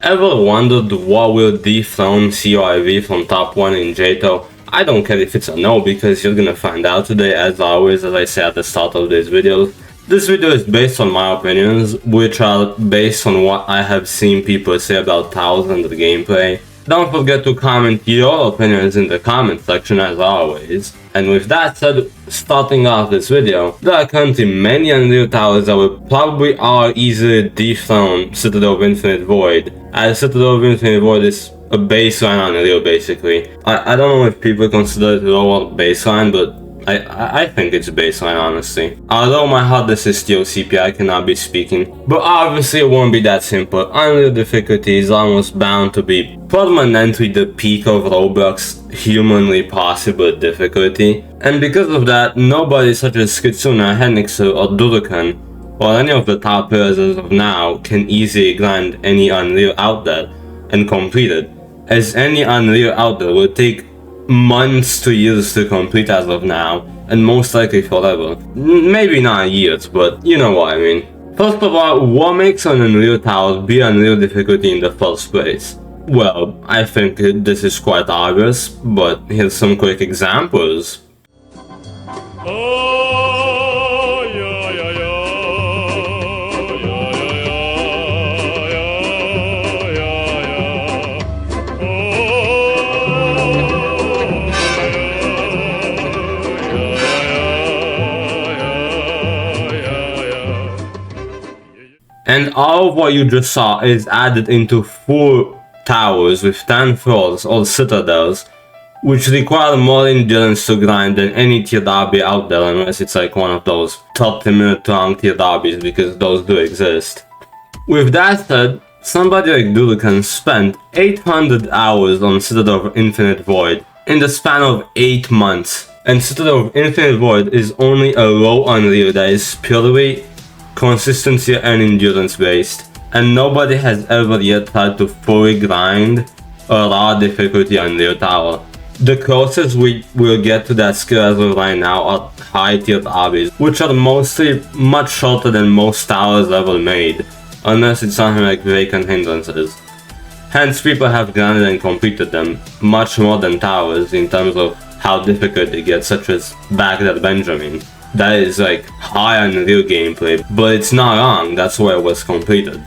Ever wondered what will dethrone CoIV from top 1 in JToH? I don't care if it's a no, because you're gonna find out today, as always, as I say at the start of this video. This video is based on my opinions, which are based on what I have seen people say about Towers and the gameplay. Don't forget to comment your opinions in the comment section as always. And with that said, starting off this video, there are currently many Unreal Towers that will probably are easily dethrone Citadel of Infinite Void, as Citadel of Infinite Void is a baseline Unreal basically. I don't know if people consider it lower baseline, but I think it's baseline, honestly. Although my hard disk is still CP, I cannot be speaking. But obviously it won't be that simple. Unreal difficulty is almost bound to be permanently the peak of Roblox humanly possible difficulty. And because of that, nobody such as Kitsuna, Henixer, or Durukan, or any of the top players as of now, can easily grind any Unreal out there and complete it, as any Unreal out there will take months to years to complete as of now, and most likely forever. Maybe not years, but you know what I mean. First of all, what makes an Unreal Tower be Unreal difficulty in the first place? Well, I think this is quite obvious, but here's some quick examples. And all of what you just saw is added into 4 towers with 10 floors or citadels, which require more endurance to grind than any tiered obby out there, unless it's like one of those 30-minute long tiered obbies, because those do exist. With that said, somebody like Durukan spent 800 hours on Citadel of Infinite Void in the span of 8 months. And Citadel of Infinite Void is only a low Unreal that is purely consistency and endurance based, and nobody has ever yet tried to fully grind a raw difficulty Unreal Tower. The closest we will get to that skill as of right now are high tiered obbies, which are mostly much shorter than most towers ever made, unless it's something like vacant hindrances. Hence people have grinded and completed them much more than towers in terms of how difficult it gets, such as Baghdad Benjamin. That is like high Unreal gameplay, but it's not wrong, that's why it was completed.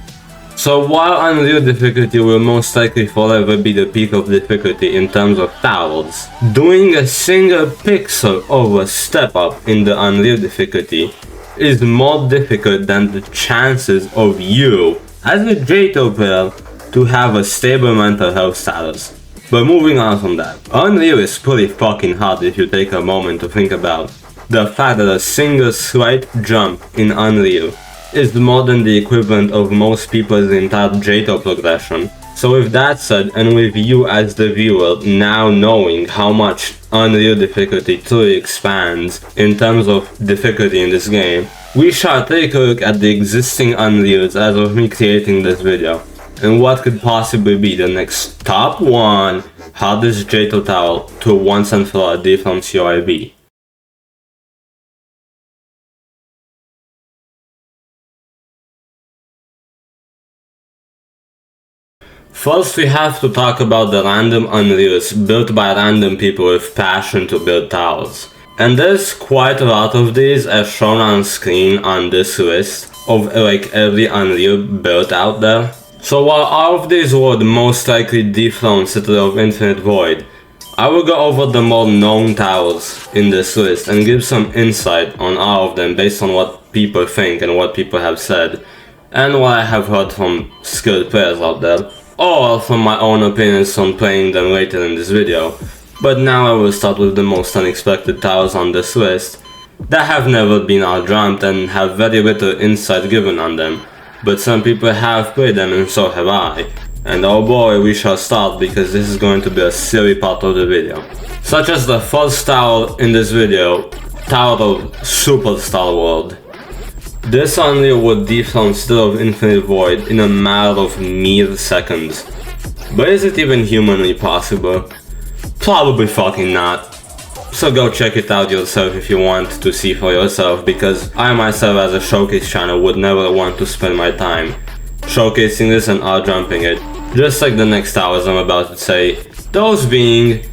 So while Unreal difficulty will most likely forever be the peak of difficulty in terms of towers, doing a single pixel of a step up in the Unreal difficulty is more difficult than the chances of you, as a JToH player, to have a stable mental health status. But moving on from that, Unreal is pretty fucking hard if you take a moment to think about the fact that a single slight jump in Unreal is more than the equivalent of most people's entire JToH progression. So with that said, and with you as the viewer now knowing how much Unreal difficulty truly expands in terms of difficulty in this game, we shall take a look at the existing Unreals as of me creating this video, and what could possibly be the next top 1 hardest JToH Tower to once and for all dethrone CoIV. First, we have to talk about the random Unreals built by random people with passion to build towers. And there's quite a lot of these as shown on screen on this list of like every Unreal built out there. So while all of these would most likely dethrone Citadel of Infinite Void, I will go over the more known towers in this list and give some insight on all of them based on what people think and what people have said, and what I have heard from skilled players out there, or from my own opinions on playing them later in this video. But now I will start with the most unexpected towers on this list that have never been outjumped and have very little insight given on them, but some people have played them and so have I. And oh boy, we shall start, because this is going to be a silly part of the video. Such as the first tower in this video, Tower of Superstar World. This Unreal would dethrone Citadel of Infinite Void in a matter of mere seconds. But is it even humanly possible? Probably fucking not. So go check it out yourself if you want to see for yourself, because I myself as a showcase channel would never want to spend my time showcasing this and outjumping it, just like the next towers I'm about to say. Those being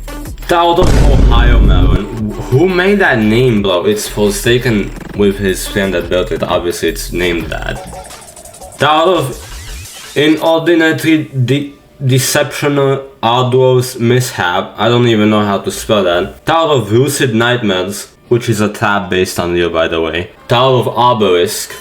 Towers of Ohio Melon. Who made that name, bro? It's forsaken with his friend that built it. Obviously, it's named that. Tower of Inordinately Deceptional Arduous Mishap. I don't even know how to spell that. Tower of Lucid Nightmares, which is a tab based on you, by the way. Tower of Obelisk.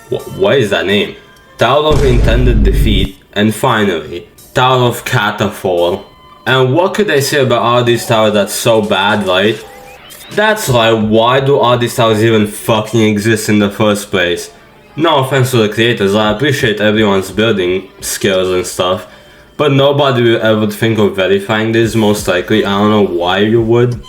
What is that name? Tower of Intended Defeat. And finally, Tower of Catall. And what could I say about all these towers that's so bad, right? That's right, why do all these towers even fucking exist in the first place? No offense to the creators, I appreciate everyone's building skills and stuff, but nobody will ever think of verifying this, most likely. I don't know why you would.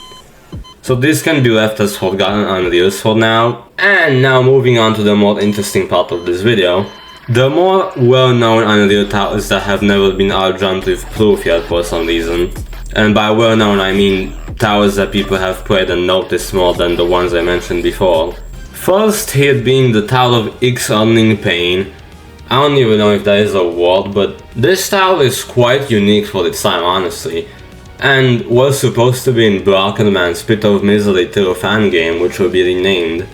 So this can be left as forgotten unreals for now. And now moving on to the more interesting part of this video. The more well-known Unreal towers that have never been outjumped with proof yet for some reason. And by well-known I mean towers that people have played and noticed more than the ones I mentioned before. First here being the Tower of Exurning Pain. I don't even know if that is a word, but this tower is quite unique for its time, honestly. And was supposed to be in Brockerman's Pit of Misery 2 fan game, which will be renamed.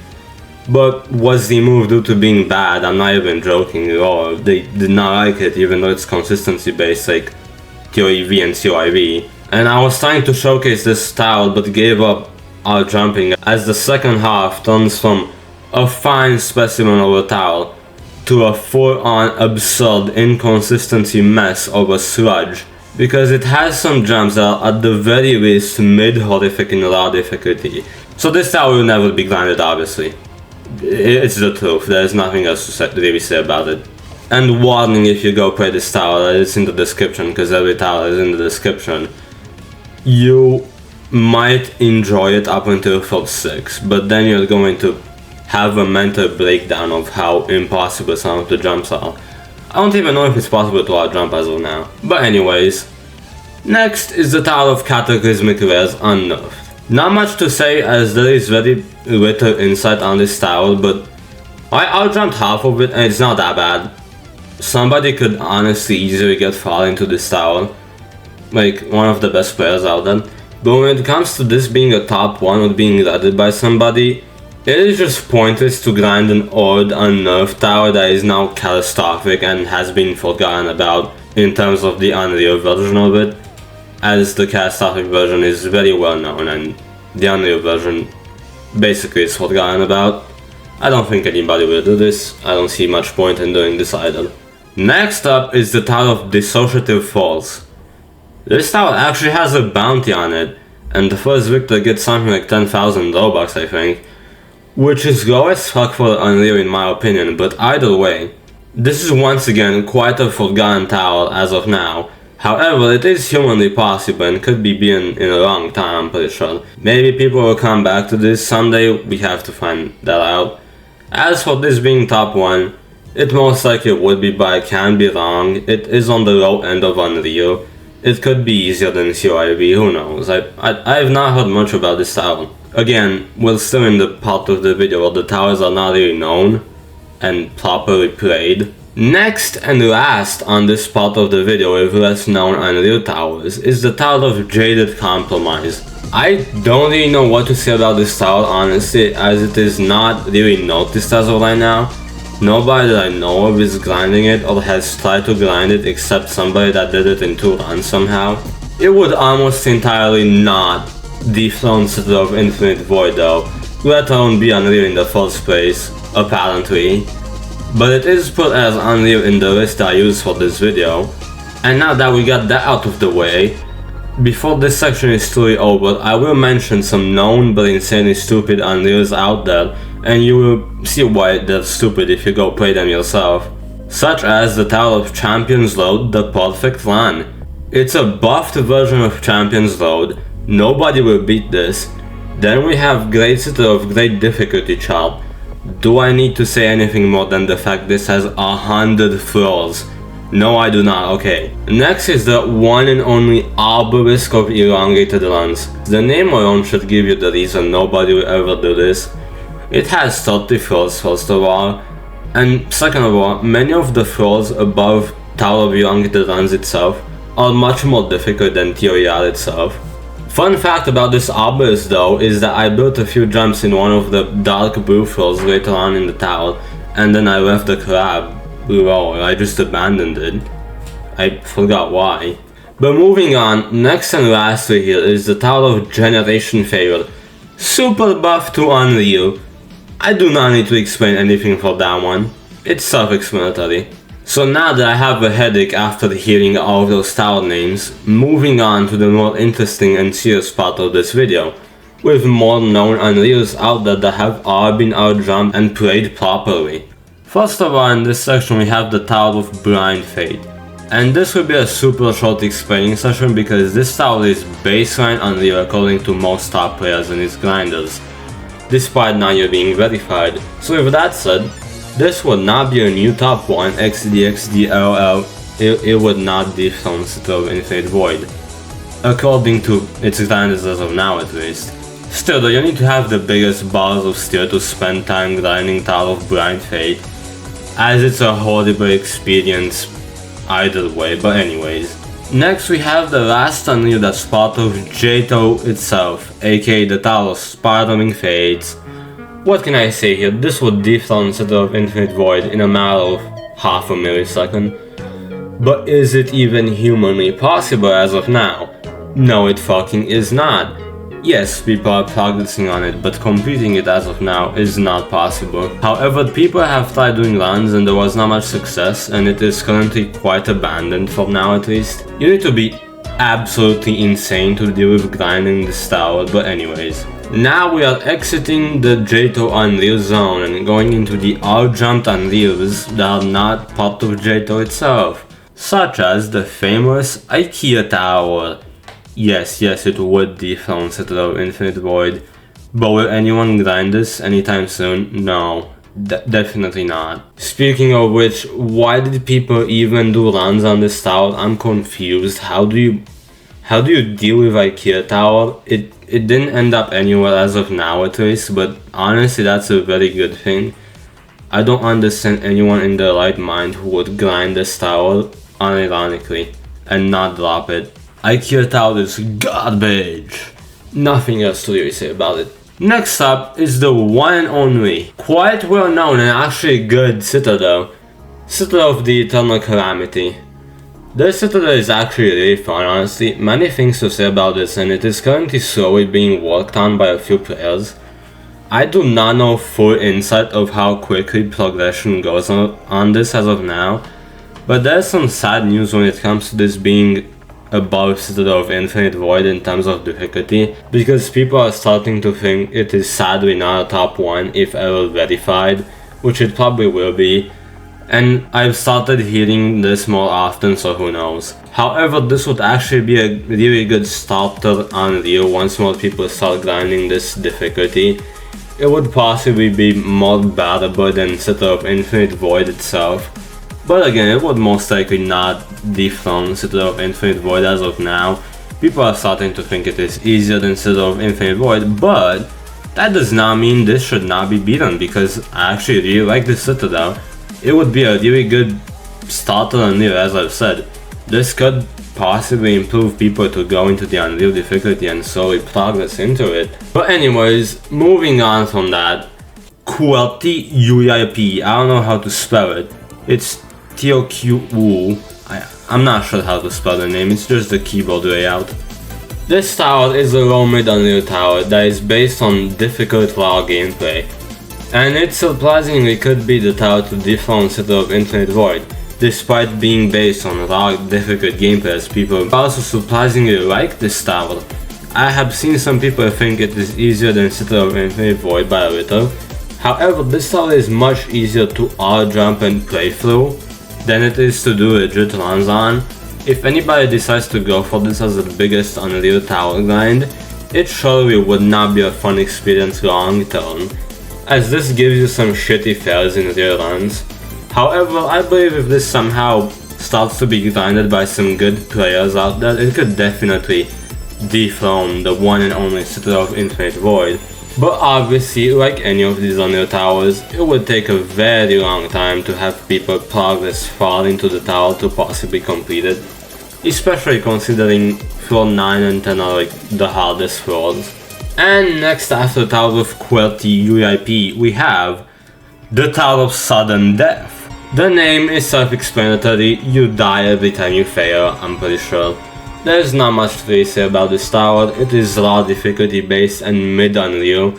But was removed due to being bad. I'm not even joking at all. They did not like it, even though it's consistency based like CoIV and CoIV. And I was trying to showcase this tower but gave up out jumping as the second half turns from a fine specimen of a tower to a full-on absurd inconsistency mess of a sludge. Because it has some jumps that are at the very least mid-horrific in raw difficulty. So this tower will never be grinded, obviously. It's the truth, there's nothing else to really say about it. And warning, if you go play this tower, it's in the description, because every tower is in the description. You might enjoy it up until Floor 6, but then you're going to have a mental breakdown of how impossible some of the jumps are. I don't even know if it's possible to outjump as of now. But anyways, next is the Tower of Cataclysmic Rares Unnerved. Not much to say as there is very little insight on this tower, but I outjumped half of it and it's not that bad. Somebody could honestly easily get far into this tower, like one of the best players out there. But when it comes to this being a top 1 or being raided by somebody, it is just pointless to grind an old unnerved tower that is now catastrophic and has been forgotten about in terms of the Unreal version of it, as the catastrophic version is very well known and the Unreal version basically is forgotten about. I don't think anybody will do this. I don't see much point in doing this either. Next up is the Tower of Dissociative Falls. This tower actually has a bounty on it, and the first victor gets something like 10,000 Robux, I think, which is low as fuck for Unreal in my opinion, but either way, this is once again quite a forgotten tower as of now. However, it is humanly possible and could be in a long time, I'm pretty sure. Maybe people will come back to this someday, we have to find that out. As for this being top 1, it most likely would be, but I can be wrong. It is on the low end of Unreal. It could be easier than CoIV, who knows. I have not heard much about this tower. Again, we're still in the part of the video where the towers are not really known and properly played. Next and last on this part of the video with less known Unreal towers is the Tower of Jaded Compromise. I don't really know what to say about this tower honestly, as it is not really noticed as of right now. Nobody that I know of is grinding it or has tried to grind it except somebody that did it in 2 runs somehow. It would almost entirely not dethrone Citadel of Infinite Void though, let alone be Unreal in the first place, apparently. But it is put as Unreal in the list I used for this video. And now that we got that out of the way, before this section is truly over, I will mention some known but insanely stupid Unreals out there, and you will see why they're stupid if you go play them yourself. Such as the Tower of Champions Road, the perfect run. It's a buffed version of Champions Road, nobody will beat this. Then we have Great Citadel of Great Difficulty chart. Do I need to say anything more than the fact this has 100 floors? No, I do not, okay. Next is the one and only Obelisk of Elongated Runs. The name alone should give you the reason nobody will ever do this. It has 30 floors first of all, and second of all, many of the floors above Tower belonging to the runs itself are much more difficult than TOER itself. Fun fact about this obbies though is that I built a few jumps in one of the dark blue floors later on in the tower, and then I left the crab below. I just abandoned it. I forgot why. But moving on, next and lastly here is the Tower of Generation Failure. Super buff to Unreal. I do not need to explain anything for that one. It's self-explanatory. So now that I have a headache after hearing all of those tower names, moving on to the more interesting and serious part of this video, with more known Unreals out there that have all been outjumped and played properly. First of all, in this section we have the Tower of Blind Fate. And this will be a super short explaining session because this tower is baseline Unreal according to most top players and its grinders, despite not yet being verified. So with that said, this would not be a new top 1 XDXDLL, it would not dethrone Citadel of Infinite Void, according to its grinders as of now at least. Still though, you need to have the biggest balls of steel to spend time grinding Tower of Blind Fate, as it's a horrible experience either way, but anyways. Next we have the last Unreal that's part of JToH itself, aka the Tower of Spiraling Fates. What can I say here, this would dethrone Citadel of Infinite Void in a matter of half a millisecond. But is it even humanly possible as of now? No, it fucking is not. Yes, people are progressing on it, but completing it as of now is not possible. However, people have tried doing runs and there was not much success, and it is currently quite abandoned for now at least. You need to be absolutely insane to deal with grinding this tower, but anyways. Now we are exiting the JToH Unreal zone and going into the all-jumped Unreals that are not part of JToH itself, such as the famous Ikea Tower. Yes, it would dethrone Citadel of Infinite Void, but will anyone grind this anytime soon? No, definitely not. Speaking of which, why did people even do runs on this tower? I'm confused. How do you deal with Ikea Tower? It didn't end up anywhere as of now at least, but honestly that's a very good thing. I don't understand anyone in their right mind who would grind this tower unironically and not drop it. Ikea Tower is garbage. Nothing else to really say about it. Next up is the one and only, quite well known and actually good Citadel. Citadel of the Eternal Calamity. This Citadel is actually really fun, honestly. Many things to say about this, and it is currently slowly being worked on by a few players. I do not know full insight of how quickly progression goes on this as of now, but there's some sad news when it comes to this being above Citadel of Infinite Void in terms of difficulty, because people are starting to think it is sadly not a top 1 if ever verified, which it probably will be. And I've started hearing this more often, so who knows. However, this would actually be a really good starter Unreal once more people start grinding this difficulty. It would possibly be more bearable than Citadel of Infinite Void itself. But again, it would most likely not dethrone Citadel of Infinite Void as of now. People are starting to think it is easier than Citadel of Infinite Void, but that does not mean this should not be beaten, because I actually really like this Citadel. It would be a really good starter Unreal, as I've said. This could possibly improve people to go into the Unreal difficulty and slowly progress into it. But anyways, moving on from that, QWERTY UIP, I don't know how to spell it. It's TOQU. I'm not sure how to spell the name, it's just the keyboard layout. This tower is a low mid Unreal tower that is based on difficult raw gameplay. And it surprisingly could be the tower to dethrone Citadel of Infinite Void, despite being based on raw difficult gameplay, as people also surprisingly like this tower. I have seen some people think it is easier than Citadel of Infinite Void by a little. However, this tower is much easier to all-jump and play through than it is to do legit runs on. If anybody decides to go for this as the biggest Unreal tower grind, it surely would not be a fun experience long term, as this gives you some shitty fails in real runs. However, I believe if this somehow starts to be grinded by some good players out there, it could definitely dethrone the one and only Citadel of Infinite Void. But obviously, like any of these Unreal towers, it would take a very long time to have people progress far into the tower to possibly complete it. Especially considering floor 9 and 10 are like the hardest floors. And next after Tower of QWERTY UIP, we have the Tower of Sudden Death. The name is self-explanatory, you die every time you fail, I'm pretty sure. There's not much to really say about this tower, it is raw difficulty based and mid-Unreal,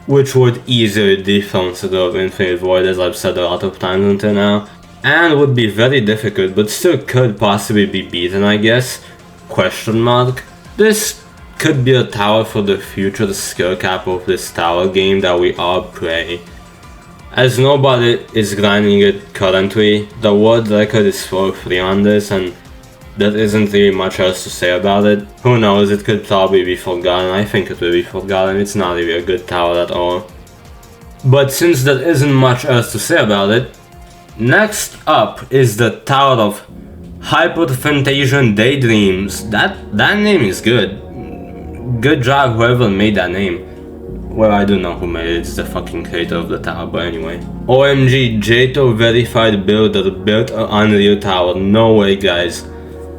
which would easily dethrone Citadel of Infinite Void, as I've said a lot of times until now, and would be very difficult but still could possibly be beaten, I guess, question mark. This could be a tower for the future skill cap of this tower game that we all play. As nobody is grinding it currently, the world record is for free on this and there isn't really much else to say about it. Who knows, it could probably be forgotten. I think it will be forgotten, it's not really a good tower at all. But since there isn't much else to say about it, next up is the Tower of Hyperphantasian Daydreams. That name is good. Good job whoever made that name. Well, I don't know who made it, it's the fucking creator of the tower, but anyway. OMG, JToH verified builder built an Unreal tower. No way, guys.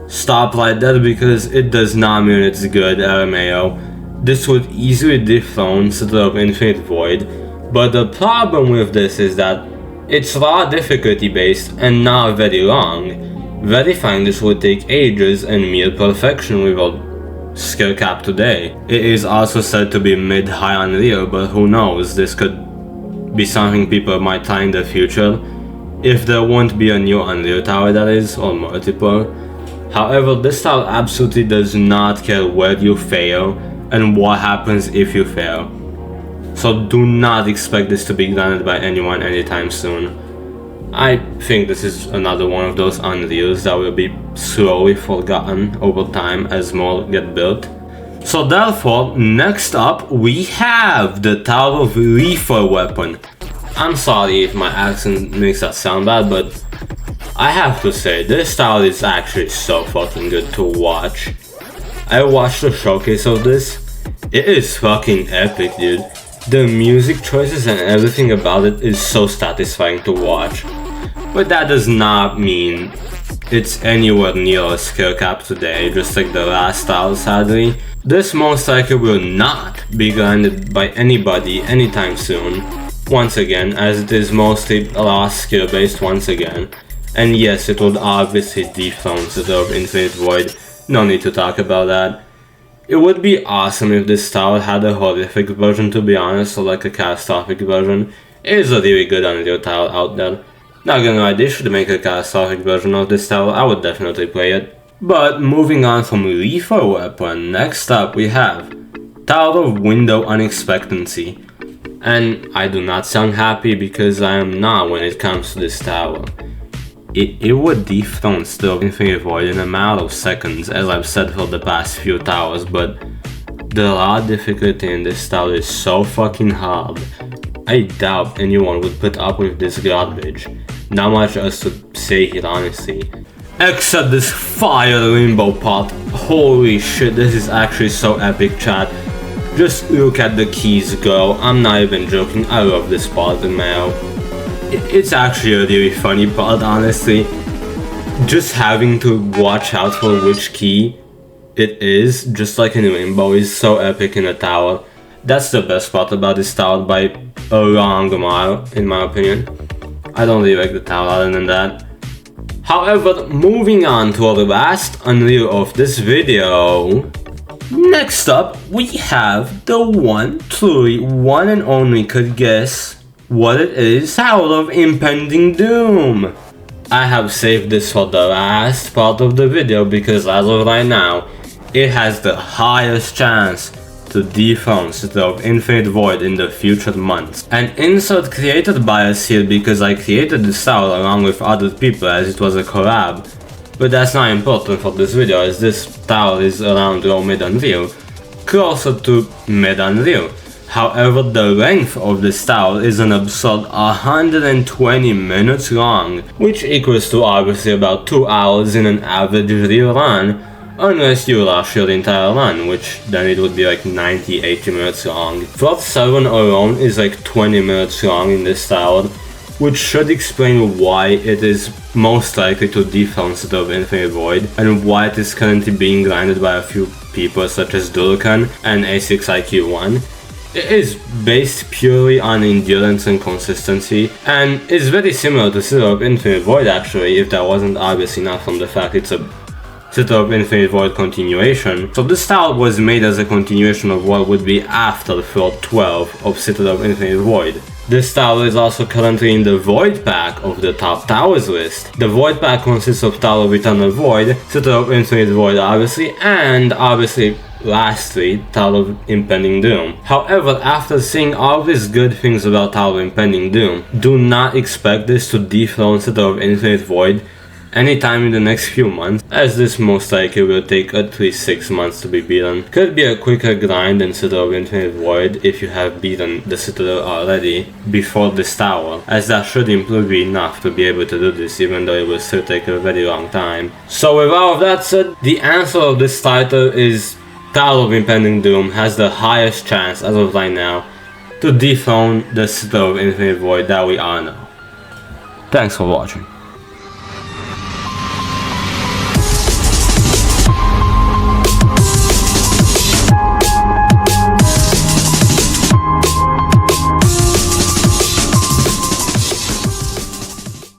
Stop right there because it does not mean it's good, LMAO. This would easily dethrone Citadel of Infinite Void, but the problem with this is that it's raw difficulty based and not very long. Verifying this would take ages and mere perfection without skill cap today. It is also said to be mid-high Unreal, but who knows, this could be something people might try in the future, if there won't be a new Unreal tower that is, or multiple. However, this tower absolutely does not care where you fail and what happens if you fail. So do not expect this to be granted by anyone anytime soon. I think this is another one of those Unreals that will be slowly forgotten over time as more get built. So therefore, next up we have the Tower of Lethal Weapon. I'm sorry if my accent makes that sound bad, but I have to say, this tower is actually so fucking good to watch. I watched a showcase of this. It is fucking epic, dude. The music choices and everything about it is so satisfying to watch. But that does not mean it's anywhere near a skill cap today, just like the last tower, sadly. This most likely will not be grinded by anybody anytime soon, once again, as it is mostly raw skill based once again. And yes, it would obviously dethrone Citadel of Infinite Void, no need to talk about that. It would be awesome if this tower had a horrific version, to be honest, or like a catastrophic version. It is a really good Unreal tower out there. Not gonna lie, they should make a catastrophic version of this tower, I would definitely play it. But moving on from Lethal Weapon, next up we have Tower of Window Unexpectancy. And I do not sound happy because I am not when it comes to this tower. It would dethrone Citadel of Infinite Void in a matter of seconds, as I've said for the past few towers, but the raw difficulty in this tower is so fucking hard. I doubt anyone would put up with this garbage. Not much else to say here, honestly. Except this fire limbo part. Holy shit, this is actually so epic, chat. Just look at the keys go. I'm not even joking, I love this part in Mayo. It's actually a really funny part, honestly. Just having to watch out for which key it is, just like in Limbo, is so epic in a tower. That's the best part about this tower by a long mile, in my opinion. I don't really like the tower other than that. However, moving on to our last Unreal of this video. Next up, we have the one, truly, one and only could guess what it is, Tower of Impending Doom. I have saved this for the last part of the video because as of right now, it has the highest chance to dethrone Citadel of Infinite Void in the future months. An insert created by us here because I created this tower along with other people as it was a collab. But that's not important for this video as this tower is around low mid Unreal, closer to mid Unreal. However, the length of this tower is an absurd 120 minutes long, which equals to obviously about 2 hours in an average real run, unless you rush your entire run, which then it would be like 90-80 minutes long. Flood 7 alone is like 20 minutes long in this tower, which should explain why it is most likely to dethrone Citadel of Infinite Void, and why it is currently being grinded by a few people such as Durkan and A6IQ1. It is based purely on endurance and consistency, and is very similar to Citadel of Infinite Void actually, if that wasn't obvious enough from the fact it's a Citadel of Infinite Void continuation. So this tower was made as a continuation of what would be after Flood 12 of Citadel of Infinite Void. This tower is also currently in the Void pack of the top towers list. The Void pack consists of Tower of Eternal Void, Citadel of Infinite Void obviously, and obviously lastly, Tower of Impending Doom. However, after seeing all these good things about Tower of Impending Doom, do not expect this to dethrone Citadel of Infinite Void anytime in the next few months, as this most likely will take at least 6 months to be beaten. Could be a quicker grind than Citadel of Infinite Void if you have beaten the Citadel already before this tower, as that should improve enough to be able to do this, even though it will still take a very long time. So with all of that said, the answer of this title is Tower of Impending Doom has the highest chance as of right now to dethrone the Citadel of Infinite Void that we all know. Thanks for watching.